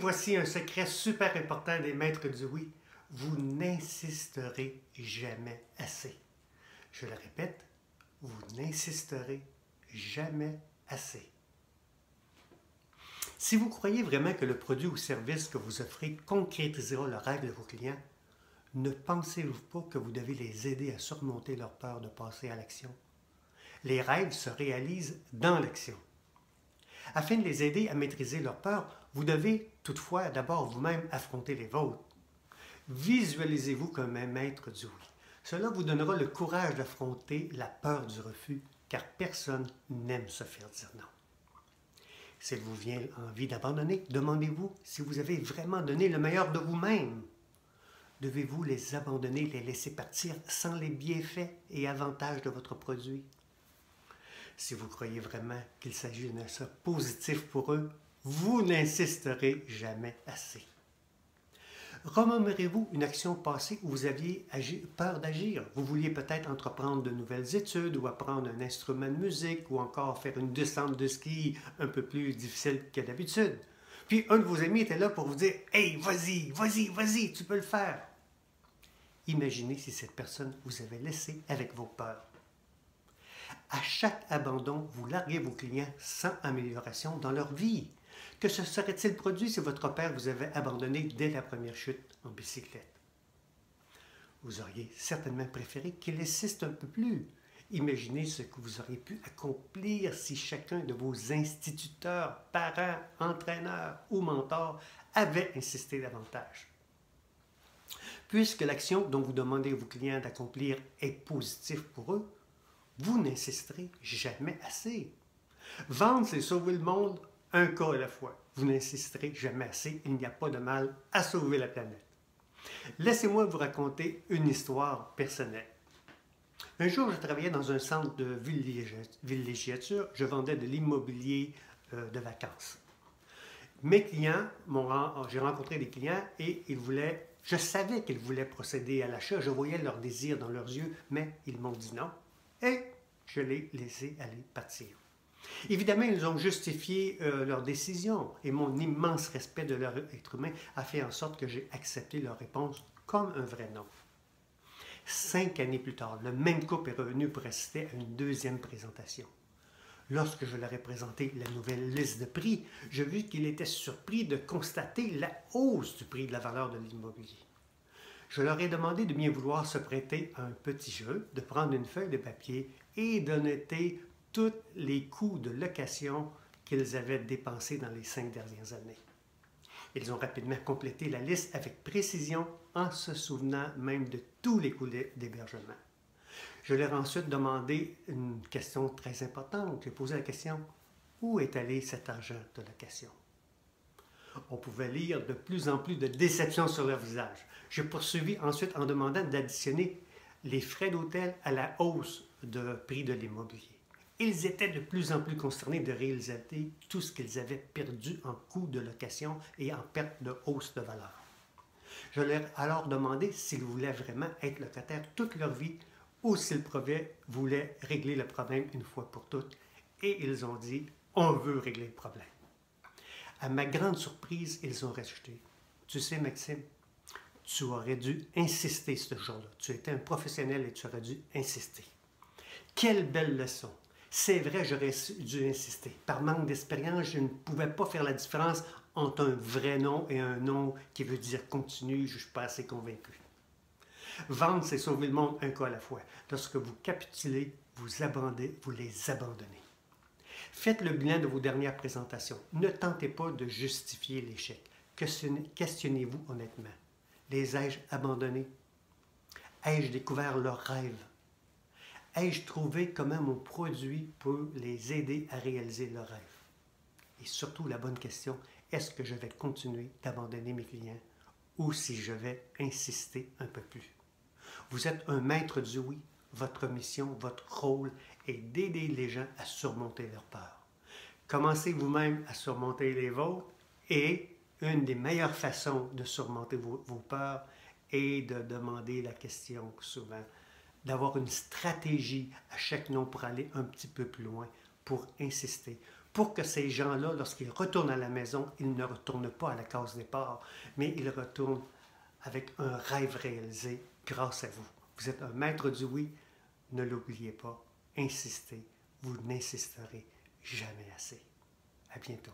voici un secret super important des maîtres du oui. Vous n'insisterez jamais assez. Je le répète, vous n'insisterez jamais assez. Si vous croyez vraiment que le produit ou service que vous offrez concrétisera le rêve de vos clients, ne pensez-vous pas que vous devez les aider à surmonter leur peur de passer à l'action? Les rêves se réalisent dans l'action. Afin de les aider à maîtriser leur peur, vous devez toutefois d'abord vous-même affronter les vôtres. Visualisez-vous comme un maître du oui. Cela vous donnera le courage d'affronter la peur du refus, car personne n'aime se faire dire non. S'il vous vient envie d'abandonner, demandez-vous si vous avez vraiment donné le meilleur de vous-même. Devez-vous les abandonner, les laisser partir sans les bienfaits et avantages de votre produit? Si vous croyez vraiment qu'il s'agit d'un achat positif pour eux, vous n'insisterez jamais assez. Remémorez-vous une action passée où vous aviez peur d'agir. Vous vouliez peut-être entreprendre de nouvelles études ou apprendre un instrument de musique ou encore faire une descente de ski un peu plus difficile que d'habitude. Puis un de vos amis était là pour vous dire « Hey, vas-y, vas-y, vas-y, tu peux le faire ». Imaginez si cette personne vous avait laissé avec vos peurs. À chaque abandon, vous larguez vos clients sans amélioration dans leur vie. Que se serait-il produit si votre père vous avait abandonné dès la première chute en bicyclette? Vous auriez certainement préféré qu'il insiste un peu plus. Imaginez ce que vous auriez pu accomplir si chacun de vos instituteurs, parents, entraîneurs ou mentors avait insisté davantage. Puisque l'action dont vous demandez à vos clients d'accomplir est positive pour eux, vous n'insisterez jamais assez. Vendre, c'est sauver le monde un cas à la fois. Vous n'insisterez jamais assez. Il n'y a pas de mal à sauver la planète. Laissez-moi vous raconter une histoire personnelle. Un jour, je travaillais dans un centre de villégiature. Je vendais de l'immobilier de vacances. Mes clients, j'ai rencontré des clients et je savais qu'ils voulaient procéder à l'achat. Je voyais leur désir dans leurs yeux, mais ils m'ont dit non. Et je l'ai laissé aller partir. Évidemment, ils ont justifié leur décision et mon immense respect de leur être humain a fait en sorte que j'ai accepté leur réponse comme un vrai non. 5 années plus tard, le même couple est revenu pour assister à une deuxième présentation. Lorsque je leur ai présenté la nouvelle liste de prix, je vis qu'il était surpris de constater la hausse du prix de la valeur de l'immobilier. Je leur ai demandé de bien vouloir se prêter à un petit jeu, de prendre une feuille de papier et de noter tous les coûts de location qu'ils avaient dépensés dans les 5 dernières années. Ils ont rapidement complété la liste avec précision en se souvenant même de tous les coûts d'hébergement. Je leur ai ensuite demandé une question très importante. J'ai posé la question « Où est allé cet argent de location ?» On pouvait lire de plus en plus de déception sur leur visage. J'ai poursuivi ensuite en demandant d'additionner les frais d'hôtel à la hausse de prix de l'immobilier. Ils étaient de plus en plus consternés de réaliser tout ce qu'ils avaient perdu en coûts de location et en perte de hausse de valeur. Je leur ai alors demandé s'ils voulaient vraiment être locataires toute leur vie ou s'ils voulaient régler le problème une fois pour toutes. Et ils ont dit « On veut régler le problème ». À ma grande surprise, ils ont rajouté « Tu sais, Maxime, tu aurais dû insister ce jour-là. Tu étais un professionnel et tu aurais dû insister. » Quelle belle leçon! C'est vrai, j'aurais dû insister. Par manque d'expérience, je ne pouvais pas faire la différence entre un vrai non et un non qui veut dire continue, je ne suis pas assez convaincu. Vendre, c'est sauver le monde un cas à la fois. Lorsque vous capitulez, vous les abandonnez. Faites le bilan de vos dernières présentations. Ne tentez pas de justifier l'échec. Questionnez-vous honnêtement. Les ai-je abandonnés? Ai-je découvert leurs rêves? Ai-je trouvé comment mon produit peut les aider à réaliser leurs rêves? Et surtout, la bonne question, est-ce que je vais continuer d'abandonner mes clients ou si je vais insister un peu plus? Vous êtes un maître du oui. Votre mission, votre rôle est d'aider les gens à surmonter leurs peurs. Commencez vous-même à surmonter les vôtres et une des meilleures façons de surmonter vos peurs est de demander la question souvent, d'avoir une stratégie à chaque non pour aller un petit peu plus loin, pour insister, pour que ces gens-là, lorsqu'ils retournent à la maison, ils ne retournent pas à la case départ, mais ils retournent avec un rêve réalisé grâce à vous. Vous êtes un maître du oui, ne l'oubliez pas, insistez, vous n'insisterez jamais assez. À bientôt.